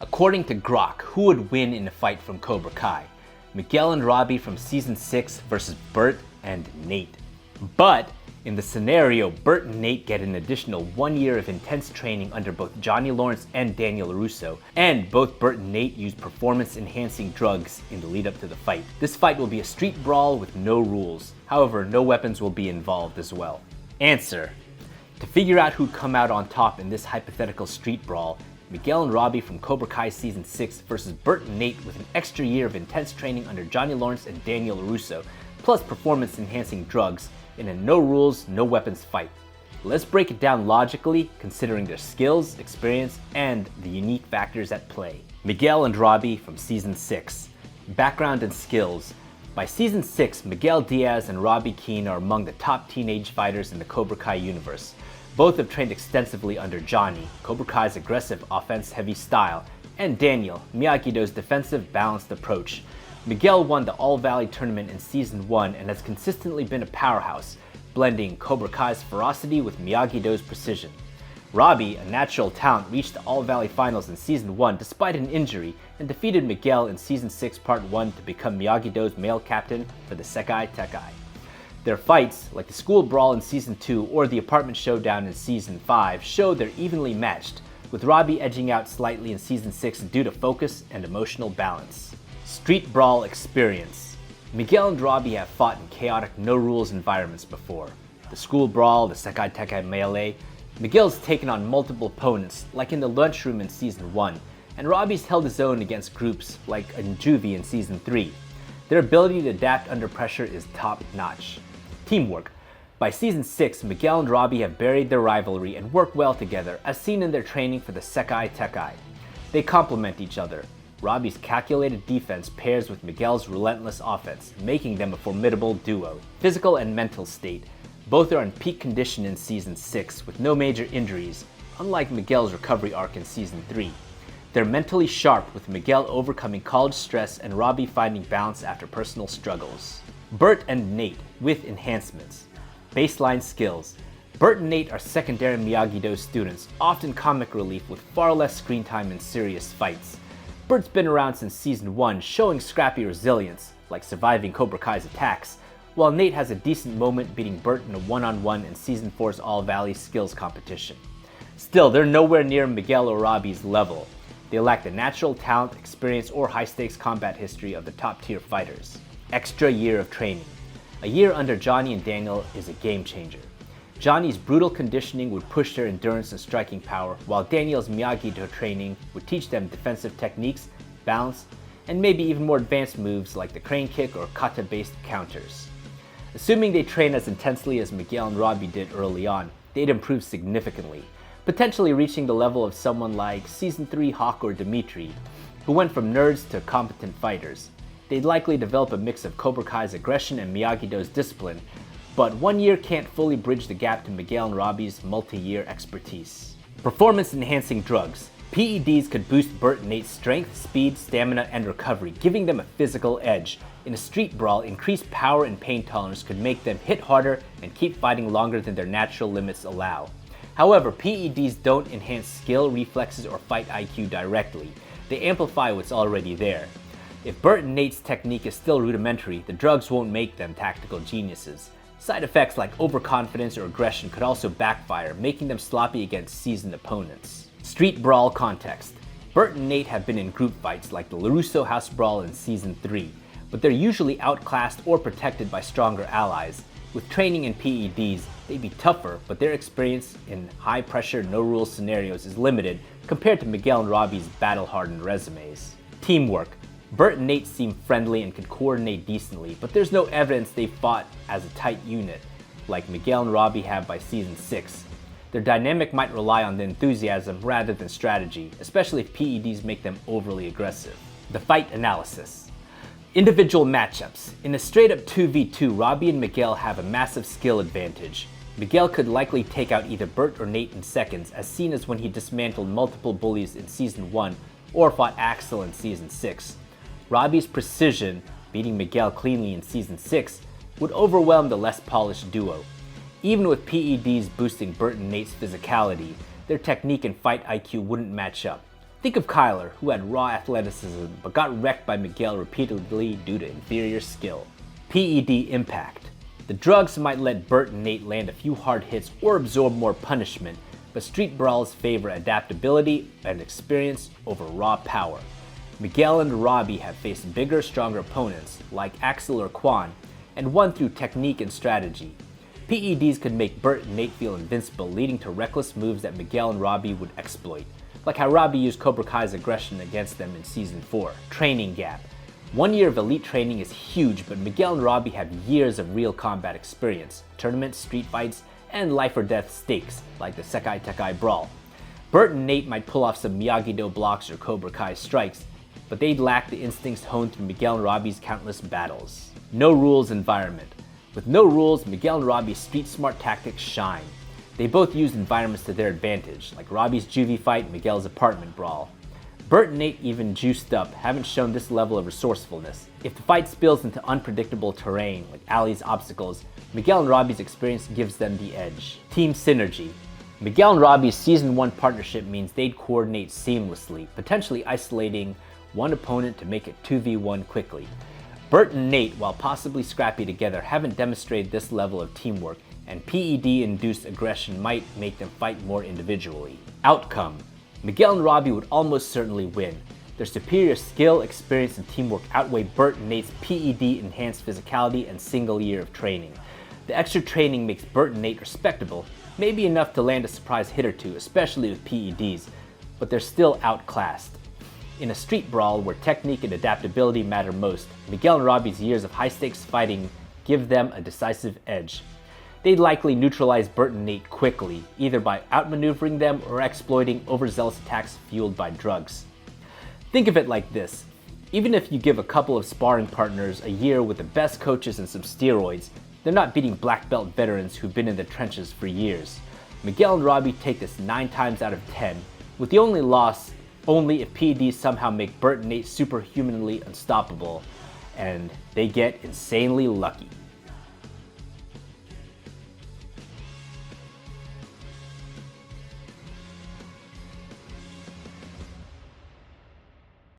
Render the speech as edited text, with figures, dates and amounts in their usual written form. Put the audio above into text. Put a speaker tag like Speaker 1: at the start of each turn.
Speaker 1: According to Grok, who would win in a fight from Cobra Kai? Miguel and Robby from Season 6 versus Bert and Nate. But in the scenario, Bert and Nate get an additional 1 year of intense training under both Johnny Lawrence and Daniel LaRusso, and both Bert and Nate use performance-enhancing drugs in the lead up to the fight. This fight will be a street brawl with no rules. However, no weapons will be involved as well. Answer: to figure out who'd come out on top in this hypothetical street brawl, Miguel and Robby from Cobra Kai Season 6 versus Bert and Nate with an extra year of intense training under Johnny Lawrence and Daniel LaRusso, plus performance-enhancing drugs, in a no rules, no weapons fight. Let's break it down logically, considering their skills, experience, and the unique factors at play. Miguel and Robby from Season 6. Background and skills. By Season 6, Miguel Diaz and Robby Keene are among the top teenage fighters in the Cobra Kai universe. Both have trained extensively under Johnny, Cobra Kai's aggressive offense-heavy style, and Daniel, Miyagi-Do's defensive, balanced approach. Miguel won the All-Valley tournament in Season 1 and has consistently been a powerhouse, blending Cobra Kai's ferocity with Miyagi-Do's precision. Robby, a natural talent, reached the All-Valley finals in Season 1 despite an injury and defeated Miguel in Season 6 Part 1 to become Miyagi-Do's male captain for the Sekai Tekai. Their fights, like the school brawl in Season 2 or the apartment showdown in Season 5, show they're evenly matched, with Robby edging out slightly in Season 6 due to focus and emotional balance. Street brawl experience. Miguel and Robby have fought in chaotic no-rules environments before. The school brawl, the Sekai Tekai melee. Miguel's taken on multiple opponents, like in the lunchroom in Season 1, and Robby's held his own against groups like in Juvie in Season 3. Their ability to adapt under pressure is top-notch. Teamwork. By Season 6, Miguel and Robby have buried their rivalry and work well together, as seen in their training for the Sekai Tekai. They complement each other. Robby's calculated defense pairs with Miguel's relentless offense, making them a formidable duo. Physical and mental state. Both are in peak condition in Season 6, with no major injuries, unlike Miguel's recovery arc in Season 3. They're mentally sharp, with Miguel overcoming college stress and Robby finding balance after personal struggles. Bert and Nate with enhancements. Baseline skills. Bert and Nate are secondary Miyagi-Do students, often comic relief with far less screen time in serious fights. Bert's been around since Season 1, showing scrappy resilience, like surviving Cobra Kai's attacks, while Nate has a decent moment beating Bert in a one-on-one in Season 4's All-Valley skills competition. Still, they're nowhere near Miguel or Robby's level. They lack the natural talent, experience, or high-stakes combat history of the top-tier fighters. Extra year of training. A year under Johnny and Daniel is a game changer. Johnny's brutal conditioning would push their endurance and striking power, while Daniel's Miyagi-Do training would teach them defensive techniques, balance, and maybe even more advanced moves like the crane kick or kata-based counters. Assuming they train as intensely as Miguel and Robby did early on, they'd improve significantly, potentially reaching the level of someone like Season 3 Hawk or Dimitri, who went from nerds to competent fighters. They'd likely develop a mix of Cobra Kai's aggression and Miyagi-Do's discipline, but 1 year can't fully bridge the gap to Miguel and Robby's multi-year expertise. Performance-enhancing drugs. PEDs could boost Bert and Nate's strength, speed, stamina, and recovery, giving them a physical edge. In a street brawl, increased power and pain tolerance could make them hit harder and keep fighting longer than their natural limits allow. However, PEDs don't enhance skill, reflexes, or fight IQ directly. They amplify what's already there. If Bert and Nate's technique is still rudimentary, the drugs won't make them tactical geniuses. Side effects like overconfidence or aggression could also backfire, making them sloppy against seasoned opponents. Street brawl context. Bert and Nate have been in group fights like the LaRusso house brawl in Season 3, but they're usually outclassed or protected by stronger allies. With training in PEDs, they'd be tougher, but their experience in high-pressure, no-rules scenarios is limited compared to Miguel and Robby's battle-hardened resumes. Teamwork. Bert and Nate seem friendly and can coordinate decently, but there's no evidence they fought as a tight unit, like Miguel and Robby have by Season 6. Their dynamic might rely on the enthusiasm rather than strategy, especially if PEDs make them overly aggressive. The fight analysis. Individual matchups. In a straight-up 2v2, Robby and Miguel have a massive skill advantage. Miguel could likely take out either Bert or Nate in seconds, as seen as when he dismantled multiple bullies in Season 1 or fought Axel in Season 6. Robby's precision, beating Miguel cleanly in Season 6, would overwhelm the less polished duo. Even with PEDs boosting Bert and Nate's physicality, their technique and fight IQ wouldn't match up. Think of Kyler, who had raw athleticism but got wrecked by Miguel repeatedly due to inferior skill. PED impact. The drugs might let Bert and Nate land a few hard hits or absorb more punishment, but street brawls favor adaptability and experience over raw power. Miguel and Robby have faced bigger, stronger opponents like Axel or Quan, and won through technique and strategy. PEDs could make Bert and Nate feel invincible, leading to reckless moves that Miguel and Robby would exploit, like how Robby used Cobra Kai's aggression against them in Season 4. Training gap. 1 year of elite training is huge, but Miguel and Robby have years of real combat experience, tournaments, street fights, and life or death stakes, like the Sekai Tekai Brawl. Bert and Nate might pull off some Miyagi-Do blocks or Cobra Kai strikes, but they'd lack the instincts honed through Miguel and Robby's countless battles. No rules environment. With no rules, Miguel and Robby's street-smart tactics shine. They both used environments to their advantage, like Robby's juvie fight and Miguel's apartment brawl. Bert and Nate, even juiced up, haven't shown this level of resourcefulness. If the fight spills into unpredictable terrain, like alleys, obstacles, Miguel and Robby's experience gives them the edge. Team synergy. Miguel and Robby's Season 1 partnership means they'd coordinate seamlessly, potentially isolating one opponent to make it 2v1 quickly. Bert and Nate, while possibly scrappy together, haven't demonstrated this level of teamwork, and PED-induced aggression might make them fight more individually. Outcome. Miguel and Robby would almost certainly win. Their superior skill, experience, and teamwork outweigh Bert and Nate's PED-enhanced physicality and single year of training. The extra training makes Bert and Nate respectable, maybe enough to land a surprise hit or two, especially with PEDs, but they're still outclassed. In a street brawl where technique and adaptability matter most, Miguel and Robby's years of high-stakes fighting give them a decisive edge. They'd likely neutralize Bert and Nate quickly, either by outmaneuvering them or exploiting overzealous attacks fueled by drugs. Think of it like this. Even if you give a couple of sparring partners a year with the best coaches and some steroids, they're not beating black belt veterans who've been in the trenches for years. Miguel and Robby take this 9 times out of 10, with the only loss only if PEDs somehow make Bert and Nate superhumanly unstoppable, and they get insanely lucky.